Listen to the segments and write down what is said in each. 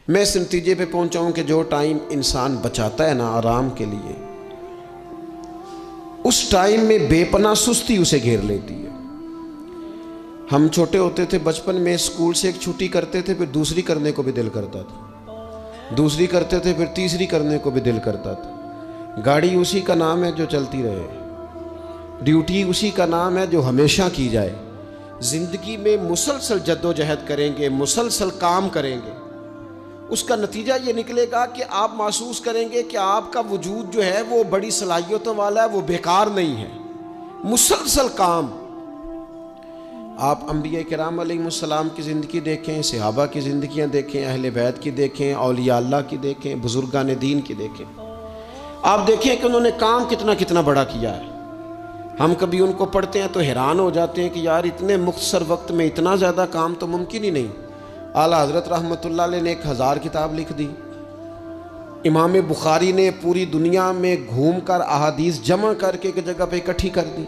मैं इस नतीजे पे पहुंचा हूं कि जो टाइम इंसान बचाता है ना आराम के लिए, उस टाइम में बेपनाह सुस्ती उसे घेर लेती है। हम छोटे होते थे, बचपन में स्कूल से एक छुट्टी करते थे, फिर दूसरी करने को भी दिल करता था, दूसरी करते थे, फिर तीसरी करने को भी दिल करता था। गाड़ी उसी का नाम है जो चलती रहे, ड्यूटी उसी का नाम है जो हमेशा की जाए। ज़िंदगी में मुसलसल जद्दोजहद करेंगे, मुसलसल काम करेंगे, उसका नतीजा ये निकलेगा कि आप महसूस करेंगे कि आपका वजूद जो है वो बड़ी सलाहियतों वाला है, वो बेकार नहीं है। मुसलसल काम। आप अंबिया किराम अलैहिमुस्सलाम की ज़िंदगी देखें, सहाबा की ज़िंदगियाँ देखें, अहले बैत की देखें, औलिया अल्लाह की देखें, बुजुर्गान दीन की देखें, आप देखें कि उन्होंने काम कितना कितना बड़ा किया है। हम कभी उनको पढ़ते हैं तो हैरान हो जाते हैं कि यार इतने मुख्तसर वक्त में इतना ज़्यादा काम तो मुमकिन ही नहीं। आला हज़रत रहमतुल्लाह अलैह ने 1000 किताब लिख दी। इमाम बुखारी ने पूरी दुनिया में घूमकर अहादीस जमा करके एक जगह पे इकट्ठी कर दी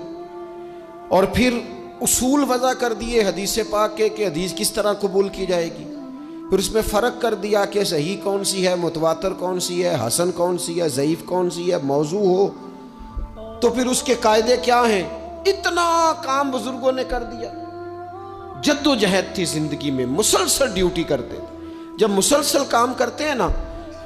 और फिर उसूल वज़ा कर दिए हदीस पाक के कि हदीस किस तरह कबूल की जाएगी। फिर उसमें फ़र्क कर दिया कि सही कौन सी है, मुतवातर कौन सी है, हसन कौन सी है, ज़ईफ़ कौन सी है, मौजू हो तो फिर उसके कायदे क्या हैं। इतना काम बुजुर्गों ने कर दिया। जद्दोजहद थी ज़िंदगी में, मुसलसल ड्यूटी करते थे। जब मुसलसल काम करते हैं ना,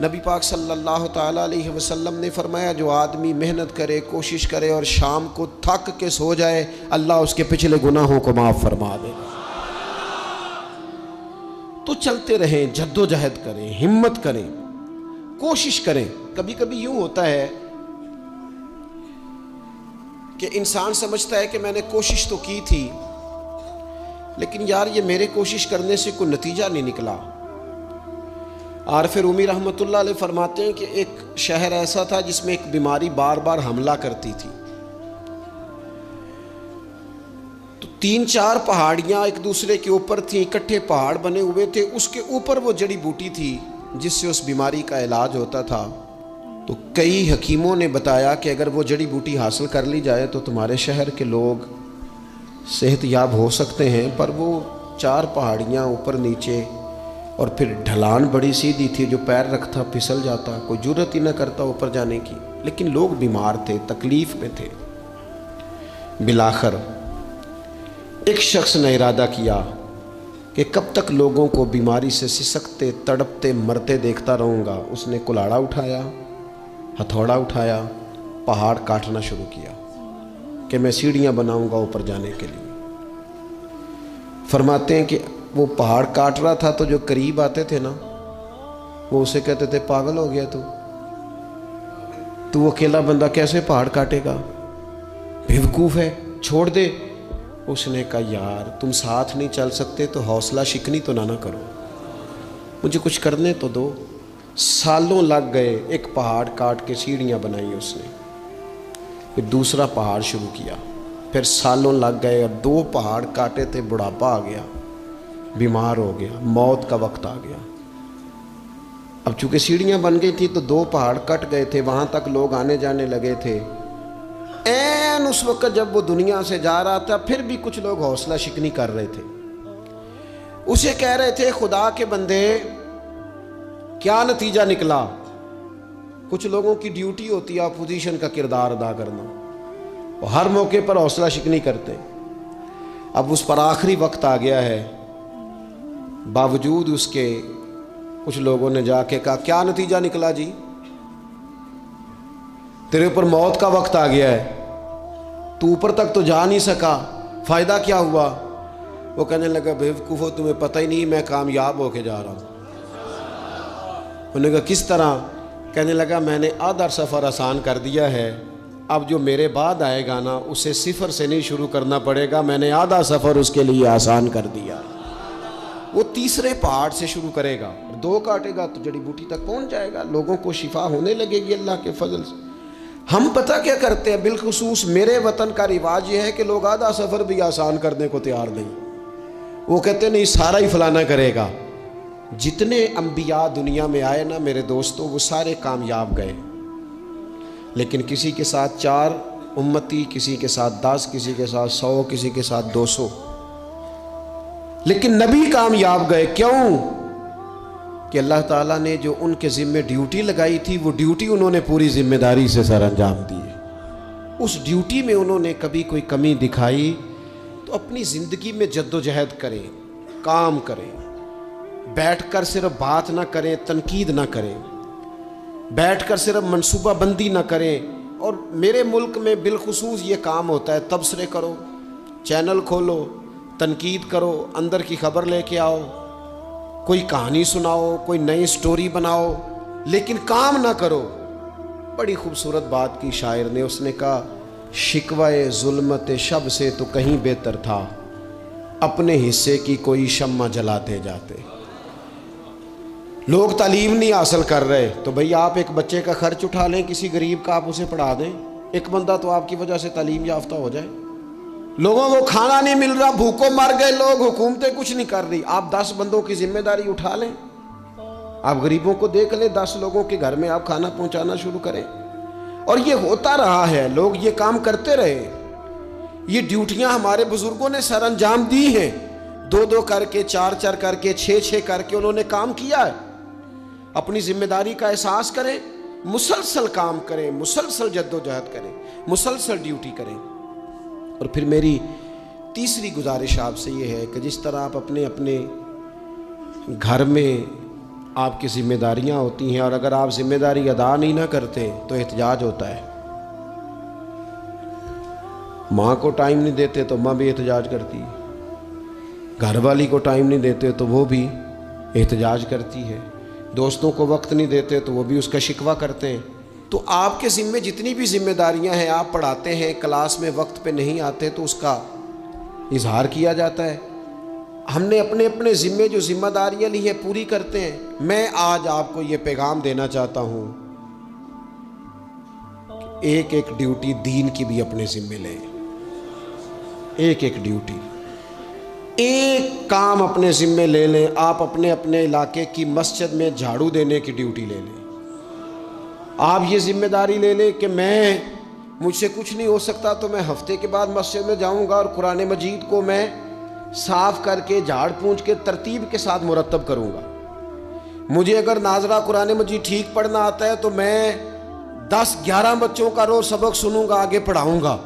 नबी पाक सल्लल्लाहु ताला अलैहि वसल्लम ने फरमाया जो आदमी मेहनत करे, कोशिश करे और शाम को थक के सो जाए, अल्लाह उसके पिछले गुनाहों को माफ़ फरमा देगा। तो चलते रहें, जद्दोजहद करें, हिम्मत करें, कोशिश करें। कभी कभी यूं होता है कि इंसान समझता है कि मैंने कोशिश तो की थी, लेकिन यार ये मेरे कोशिश करने से कोई नतीजा नहीं निकला। आरिफ रूमी रहमतुल्लाह अलैह फरमाते हैं कि एक शहर ऐसा था जिसमें एक बीमारी बार बार हमला करती थी। तो 3-4 पहाड़ियाँ एक दूसरे के ऊपर थी, इकट्ठे पहाड़ बने हुए थे, उसके ऊपर वो जड़ी बूटी थी जिससे उस बीमारी का इलाज होता था। तो कई हकीमों ने बताया कि अगर वो जड़ी बूटी हासिल कर ली जाए तो तुम्हारे शहर के लोग सेहतयाब हो सकते हैं। पर वो 4 पहाड़ियाँ ऊपर नीचे और फिर ढलान बड़ी सीधी थी, जो पैर रखता फिसल जाता, कोई जुर्रत ही न करता ऊपर जाने की। लेकिन लोग बीमार थे, तकलीफ़ में थे। बिलाखर एक शख्स ने इरादा किया कि कब तक लोगों को बीमारी से सिसकते, तड़पते, मरते देखता रहूँगा। उसने कुल्हाड़ा उठाया, हथौड़ा उठाया, पहाड़ काटना शुरू किया कि मैं सीढ़ियाँ बनाऊँगा ऊपर जाने के लिए। फरमाते हैं कि वो पहाड़ काट रहा था तो जो करीब आते थे ना, वो उसे कहते थे पागल हो गया तू वो अकेला बंदा कैसे पहाड़ काटेगा, बेवकूफ़ है, छोड़ दे। उसने कहा यार तुम साथ नहीं चल सकते तो हौसला शिकनी तो ना करो, मुझे कुछ करने तो दो। सालों लग गए, एक पहाड़ काट के सीढ़ियाँ बनाई उसने, फिर दूसरा पहाड़ शुरू किया, फिर सालों लग गए और 2 पहाड़ काटे थे, बुढ़ापा आ गया, बीमार हो गया, मौत का वक्त आ गया। अब चूंकि सीढ़ियाँ बन गई थी तो 2 पहाड़ कट गए थे, वहाँ तक लोग आने जाने लगे थे। ऐन उस वक्त जब वो दुनिया से जा रहा था, फिर भी कुछ लोग हौसला शिकनी कर रहे थे। उसे कह रहे थे खुदा के बंदे क्या नतीजा निकला। कुछ लोगों की ड्यूटी होती है अपोजिशन का किरदार अदा करना, वो हर मौके पर हौसला शिकनी करते। अब उस पर आखिरी वक्त आ गया है, बावजूद उसके कुछ लोगों ने जाके कहा क्या नतीजा निकला जी, तेरे ऊपर मौत का वक्त आ गया है, तू ऊपर तक तो जा नहीं सका, फ़ायदा क्या हुआ। वो कहने लगा बेवकूफ़ो तुम्हें पता ही नहीं मैं कामयाब होके जा रहा हूँ। उन्होंने कहा किस तरह। कहने लगा मैंने आधा सफ़र आसान कर दिया है, अब जो मेरे बाद आएगा ना उसे सिफर से नहीं शुरू करना पड़ेगा, मैंने आधा सफ़र उसके लिए आसान कर दिया। वो तीसरे पहाड़ से शुरू करेगा, 2 काटेगा तो जड़ी बूटी तक पहुंच जाएगा, लोगों को शिफा होने लगेगी अल्लाह के फजल से। हम पता क्या करते हैं, बिलखुसूस मेरे वतन का रिवाज ये है कि लोग आधा सफ़र भी आसान करने को तैयार नहीं। वो कहते नहीं सारा ही फलाना करेगा। जितने अंबिया दुनिया में आए ना मेरे दोस्तों, वो सारे कामयाब गए, लेकिन किसी के साथ 4 उम्मती, किसी के साथ 10, किसी के साथ 100, किसी के साथ 200, लेकिन नबी कामयाब गए। क्यों? कि अल्लाह ताला ने जो उनके ज़िम्मे ड्यूटी लगाई थी वो ड्यूटी उन्होंने पूरी जिम्मेदारी से सर अंजाम दी। उस ड्यूटी में उन्होंने कभी कोई कमी दिखाई तो अपनी ज़िंदगी में जद्दोजहद करें, काम करें, बैठकर सिर्फ बात ना करें, तनकीद ना करें, बैठकर सिर्फ मनसूबाबंदी ना करें। और मेरे मुल्क में बिलखुसूस ये काम होता है, तबसरे करो, चैनल खोलो, तनकीद करो, अंदर की खबर लेके आओ, कोई कहानी सुनाओ, कोई नई स्टोरी बनाओ, लेकिन काम ना करो। बड़ी खूबसूरत बात की शायर ने, उसने कहा शिकवाए जुल्मत शब से तो कहीं बेहतर था, अपने हिस्से की कोई शम्मा जलाते जाते। लोग तालीम नहीं हासिल कर रहे तो भाई आप एक बच्चे का खर्च उठा लें, किसी गरीब का आप उसे पढ़ा दें, एक बंदा तो आपकी वजह से तालीम याफ्ता हो जाए। लोगों को खाना नहीं मिल रहा, भूखों मर गए लोग, हुकूमतें कुछ नहीं कर रही, आप 10 बंदों की जिम्मेदारी उठा लें, आप गरीबों को देख लें, 10 लोगों के घर में आप खाना पहुंचाना शुरू करें। और ये होता रहा है, लोग ये काम करते रहे, ये ड्यूटियां हमारे बुजुर्गों ने सर अंजाम दी हैं, 2-2 करके, 4-4 करके, 6-6 करके उन्होंने काम किया है। अपनी जिम्मेदारी का एहसास करें, मुसलसल काम करें, मुसलसल जद्दोजहद करें, मुसलसल ड्यूटी करें। और फिर मेरी तीसरी गुजारिश आपसे ये है कि जिस तरह आप अपने अपने घर में आपकी जिम्मेदारियां होती हैं और अगर आप जिम्मेदारी अदा नहीं ना करते तो एहतजाज होता है। माँ को टाइम नहीं देते तो माँ भी एहतजाज करती है, घर वाली को टाइम नहीं देते तो वो भी एहतजाज करती है, दोस्तों को वक्त नहीं देते तो वो भी उसका शिकवा करते हैं। तो आपके ज़िम्मे जितनी भी जिम्मेदारियां हैं, आप पढ़ाते हैं, क्लास में वक्त पे नहीं आते तो उसका इजहार किया जाता है। हमने अपने अपने ज़िम्मे जो जिम्मेदारियां ली हैं पूरी करते हैं। मैं आज आपको ये पैगाम देना चाहता हूँ, एक एक ड्यूटी दीन की भी अपने ज़िम्मे लें, एक एक ड्यूटी, एक काम अपने ज़िम्मे ले लें। आप अपने अपने इलाके की मस्जिद में झाड़ू देने की ड्यूटी ले लें। आप ये जिम्मेदारी ले लें कि मुझसे कुछ नहीं हो सकता तो मैं हफ्ते के बाद मस्जिद में जाऊंगा और कुरान मजीद को मैं साफ़ करके, झाड़ पूंछ के, तरतीब के साथ मुरतब करूंगा। मुझे अगर नाजरा कुरान मजीद ठीक पढ़ना आता है तो मैं 10-11 बच्चों का रोज़ सबक सुनूंगा, आगे पढ़ाऊंगा।